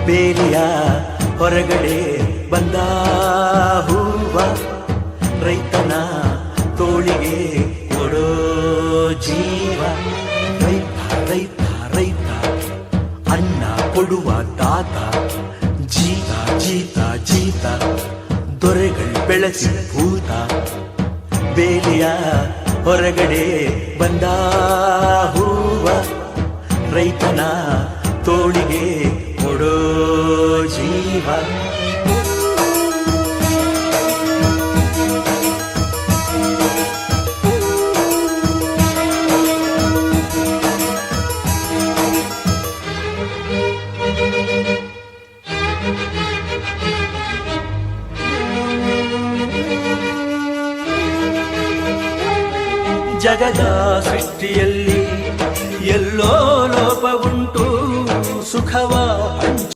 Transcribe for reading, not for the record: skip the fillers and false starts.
ಬೇಲಿಯ ಹೊರಗಡೆ ಬಂದ ಹೂವ, ರೈತನ ತೋಳಿಗೆ ಕೊಡೋ ಜೀವ. ರೈತ ರೈತ ರೈತ ಅನ್ನ ಕೊಡುವ ತಾತ, ಜೀತ ಜೀತ ಜೀತ ದೊರೆಗಳು ಬೆಳೆಸಿ ಭೂತ. ಬೇಲಿಯ ಹೊರಗಡೆ ಬಂದ ಹೂವ, ರೈತನ ತೋಳಿಗೆ ಕೊಡೋ ಜೀವ. ಜಗದ ಸೃಷ್ಟಿಯಲ್ಲಿ ಎಲ್ಲೋ ಲೋಪವುಂಟು, ಸುಖವ